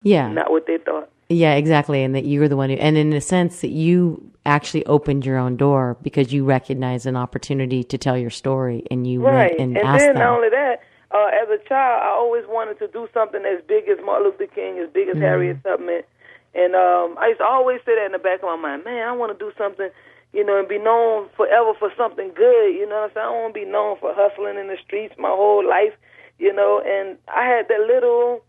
Yeah. not what they thought. Yeah, exactly. And that you were the one who, and in a sense that you actually opened your own door because you recognized an opportunity to tell your story, and you went and asked then them. not only that, as a child, I always wanted to do something as big as Martin Luther King, as big as Harriet Tubman. And I used to always say that in the back of my mind, man, I want to do something, and be known forever for something good, you know what I'm saying? I don't want to be known for hustling in the streets my whole life, and I had that little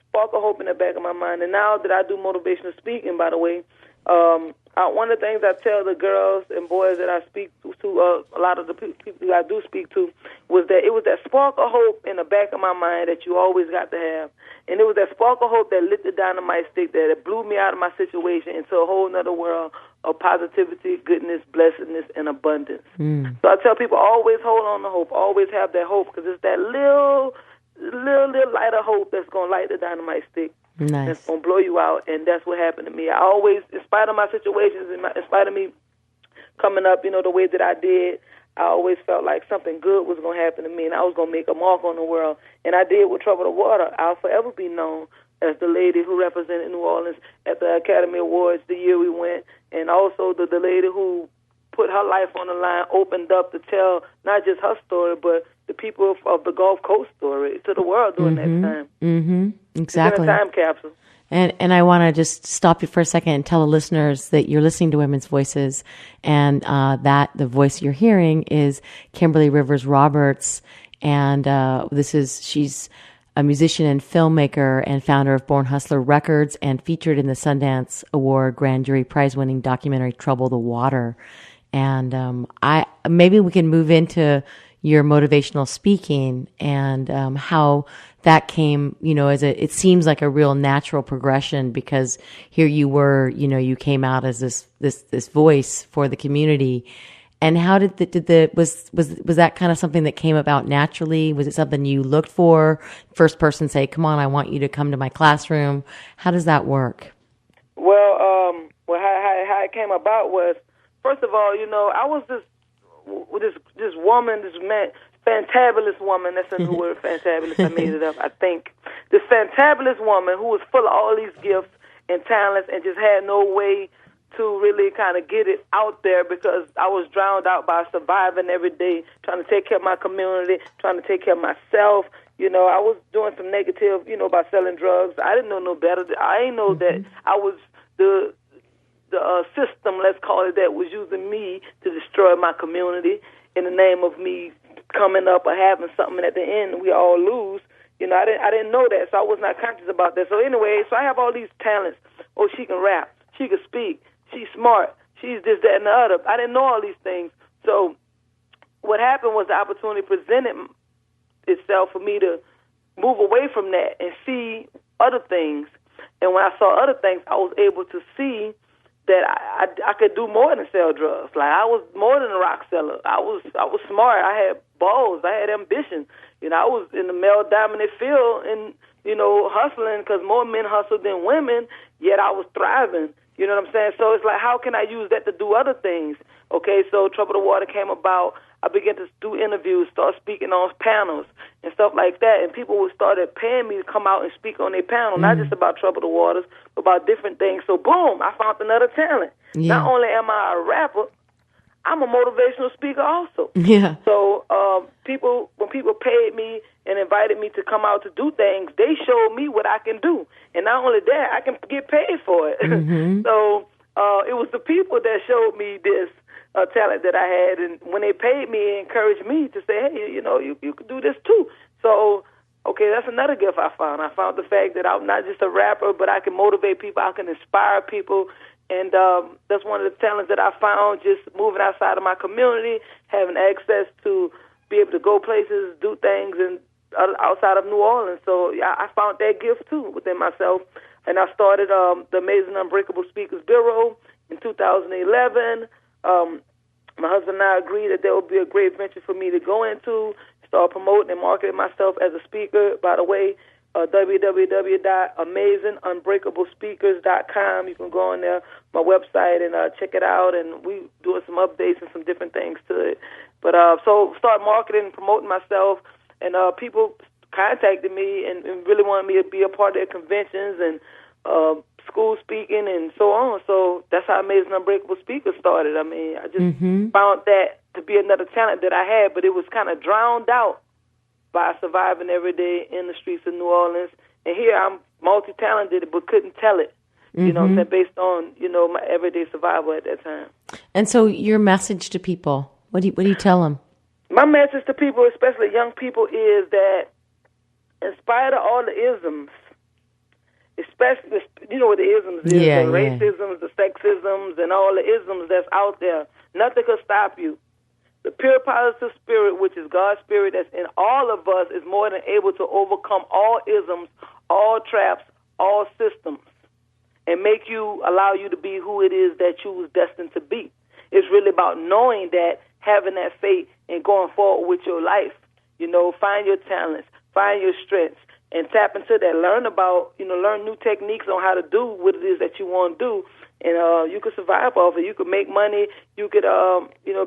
spark of hope in the back of my mind. And now that I do motivational speaking, by the way, one of the things I tell the girls and boys that I speak to a lot of the people I do speak to, was that it was that spark of hope in the back of my mind that you always got to have. And it was that spark of hope that lit the dynamite stick that it blew me out of my situation into a whole other world of positivity, goodness, blessedness, and abundance. So I tell people, always hold on to hope. Always have that hope, because it's that little light of hope that's going to light the dynamite stick. Nice. That's going to blow you out, and that's what happened to me. I always, in spite of my situations, in spite of me coming up, the way that I did, I always felt like something good was going to happen to me, and I was going to make a mark on the world. And I did with Trouble the Water. I'll forever be known as the lady who represented New Orleans at the Academy Awards the year we went, and also the lady who put her life on the line, opened up to tell not just her story, but the people of the Gulf Coast story to the world during that time. Exactly. It's in a time capsule. And I want to just stop you for a second and tell the listeners that you're listening to Women's Voices, and that the voice you're hearing is Kimberly Roberts, and she's a musician and filmmaker and founder of Born Hustler Records, and featured in the Sundance Award Grand Jury Prize-winning documentary Trouble the Water. And maybe we can move into your motivational speaking and how that came, it seems like a real natural progression, because here you were, you came out as this voice for the community. And how was that kind of something that came about naturally? Was it something you looked for? First person say, "Come on, I want you to come to my classroom." How does that work? Well, how it came about was, first of all, I was this woman, this fantabulous woman. That's a new word, fantabulous. I made it up, I think. This fantabulous woman who was full of all these gifts and talents and just had no way to really kind of get it out there, because I was drowned out by surviving every day, trying to take care of my community, trying to take care of myself. I was doing some negative, by selling drugs. I didn't know no better. I didn't know that I was the system, let's call it that, was using me to destroy my community in the name of me coming up or having something, and at the end we all lose. I didn't know that, so I was not conscious about that. So anyway, I have all these talents. Oh, she can rap, she can speak, she's smart, she's this, that, and the other. I didn't know all these things. So what happened was the opportunity presented itself for me to move away from that and see other things. And when I saw other things, I was able to see that I could do more than sell drugs. Like, I was more than a rock seller. I was smart. I had balls. I had ambition. I was in the male-dominant field and, hustling, because more men hustle than women, yet I was thriving. You know what I'm saying? So it's like, how can I use that to do other things? Okay, so Trouble the Water came about. I began to do interviews, start speaking on panels and stuff like that, and people started paying me to come out and speak on their panel, not just about Trouble the Waters, but about different things. So boom, I found another talent. Yeah. Not only am I a rapper, I'm a motivational speaker also. Yeah. So when people paid me and invited me to come out to do things, they showed me what I can do. And not only that, I can get paid for it. So it was the people that showed me this talent that I had, and when they paid me, it encouraged me to say, hey, you could do this too. So, okay, that's another gift I found. I found the fact that I'm not just a rapper, but I can motivate people, I can inspire people, and that's one of the talents that I found, just moving outside of my community, having access to be able to go places, do things, and outside of New Orleans. So yeah, I found that gift too within myself, and I started the Amazing Unbreakable Speakers Bureau in 2011. My husband and I agreed that would be a great venture for me to go into, start promoting and marketing myself as a speaker. By the way, www.amazingunbreakablespeakers.com. You can go on there, my website, and check it out. And we doing some updates and some different things to it. But so start marketing and promoting myself, and people contacted me and really wanted me to be a part of their conventions and school speaking and so on. So that's how Amazing Unbreakable Speakers started. I mean, I just found that to be another talent that I had, but it was kind of drowned out by surviving every day in the streets of New Orleans. And here I'm multi-talented, but couldn't tell it. You know what I'm saying? Based on, my everyday survival at that time. And so your message to people, what do you tell them? My message to people, especially young people, is that in spite of all the isms, especially, what the isms is, the racisms, the sexisms, and all the isms that's out there, nothing could stop you. The pure positive spirit, which is God's spirit that's in all of us, is more than able to overcome all isms, all traps, all systems, and allow you to be who it is that you was destined to be. It's really about knowing that, having that faith, and going forward with your life. Find your talents, find your strengths, and tap into that. Learn new techniques on how to do what it is that you want to do, and you could survive off it. You could make money. You could,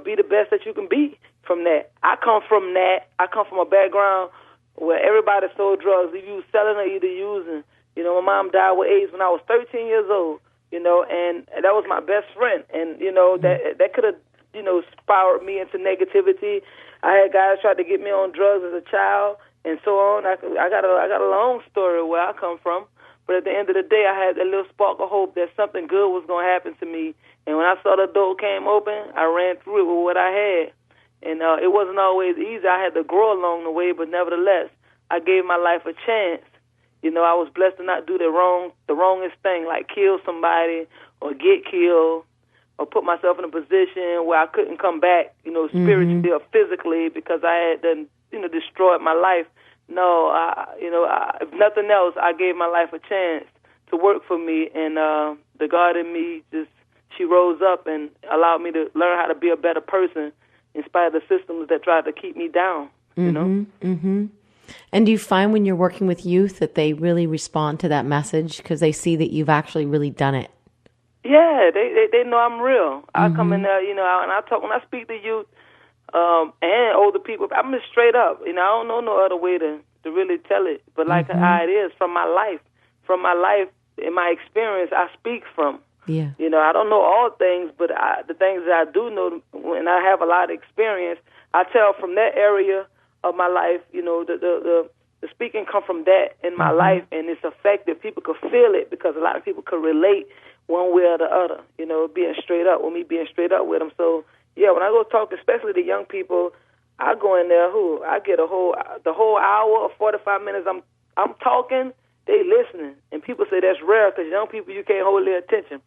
be the best that you can be from that. I come from that. I come from a background where everybody sold drugs. Either you selling or either using. My mom died with AIDS when I was 13 years old. And that was my best friend, and that could have spiraled me into negativity. I had guys try to get me on drugs as a child, and so on. I got a long story where I come from, but at the end of the day, I had that little spark of hope that something good was going to happen to me. And when I saw the door came open, I ran through it with what I had. And it wasn't always easy. I had to grow along the way, but nevertheless, I gave my life a chance. I was blessed to not do the wrongest thing, like kill somebody or get killed or put myself in a position where I couldn't come back, spiritually or physically because I had done, destroyed my life. No, if nothing else, I gave my life a chance to work for me, and the God in me she rose up and allowed me to learn how to be a better person in spite of the systems that tried to keep me down, And do you find when you're working with youth that they really respond to that message because they see that you've actually really done it? Yeah, they know I'm real. I come in there, and when I speak to youth and older people, I'm just straight up. I don't know no other way to really tell it, but like how it is from my life, and my experience, I speak from. Yeah. I don't know all things, but the things that I do know, and I have a lot of experience, I tell from that area of my life. The speaking come from that in my life, and it's effective. People could feel it because a lot of people could relate one way or the other, being straight up with me, being straight up with them. So, yeah, when I go talk, especially to young people, I go in there, I get the whole hour or 45 minutes I'm talking, they listening. And people say that's rare because young people, you can't hold their attention.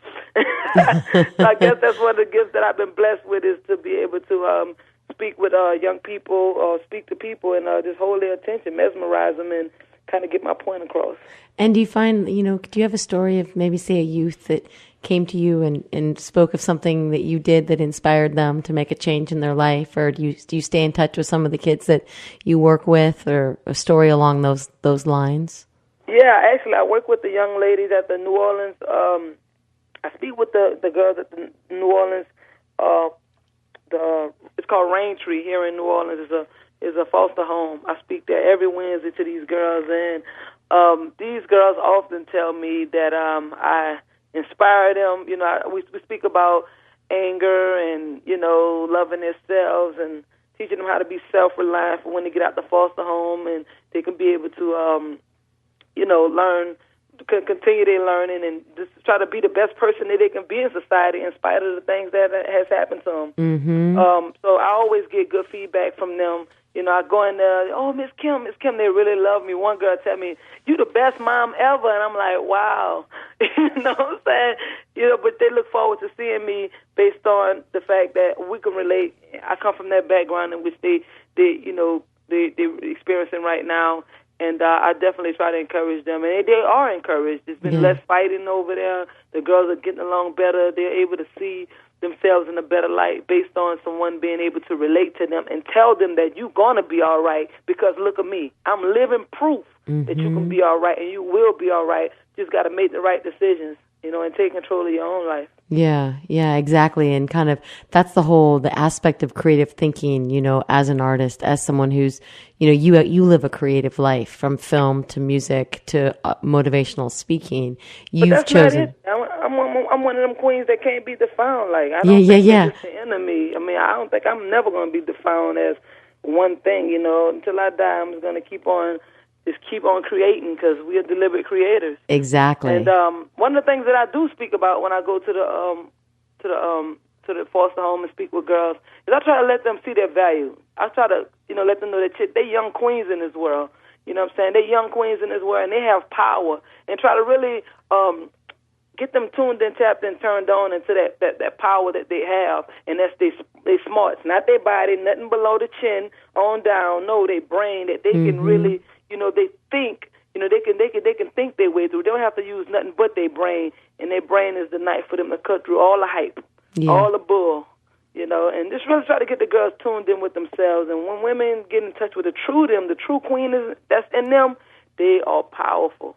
So I guess that's one of the gifts that I've been blessed with is to be able to speak with young people or speak to people and just hold their attention, mesmerize them, and kind of get my point across. And do you find, do you have a story of maybe, say, a youth that came to you and spoke of something that you did that inspired them to make a change in their life? Or do you stay in touch with some of the kids that you work with, or a story along those lines? Yeah, actually, I work with the young ladies at the New Orleans. I speak with the girls at the New Orleans. It's called Rain Tree here in New Orleans. Is a foster home. I speak there every Wednesday to these girls, and these girls often tell me that I inspire them. We speak about anger and loving themselves and teaching them how to be self-reliant for when they get out the foster home, and they can be able to learn, continue their learning, and just try to be the best person that they can be in society in spite of the things that has happened to them. So I always get good feedback from them. I go in there, oh, Miss Kim, they really love me. One girl tell me, you the best mom ever. And I'm like, wow. You know what I'm saying? But they look forward to seeing me based on the fact that we can relate. I come from that background in which they're experiencing right now. And I definitely try to encourage them. And they are encouraged. There's been less fighting over there. The girls are getting along better. They're able to see themselves in a better light based on someone being able to relate to them and tell them that you're going to be all right because look at me. I'm living proof that you can be all right and you will be all right. Just got to make the right decisions and take control of your own life. Yeah, yeah, exactly. And kind of that's the aspect of creative thinking, as an artist, as someone who's, you live a creative life from film to music to motivational speaking. But You've that's chosen. not it. I'm one of them queens that can't be defined. Like, I Yeah, don't yeah, think yeah. that's just the enemy. I mean, I don't think I'm never going to be defined as one thing, Until I die, I'm just going to keep on creating because we are deliberate creators. Exactly. And one of the things that I do speak about when I go to the foster home and speak with girls is I try to let them see their value. I try to let them know that they're young queens in this world. You know what I'm saying? They're young queens in this world and they have power, and try to really get them tuned and tapped and turned on into that power that they have, and that's they smarts, not their body, nothing below the chin on down. No, their brain, that they can really, they think, they can think their way through. They don't have to use nothing but their brain, and their brain is the knife for them to cut through all the hype, all the bull, and just really try to get the girls tuned in with themselves. And when women get in touch with the true them, the true queen that's in them, they are powerful.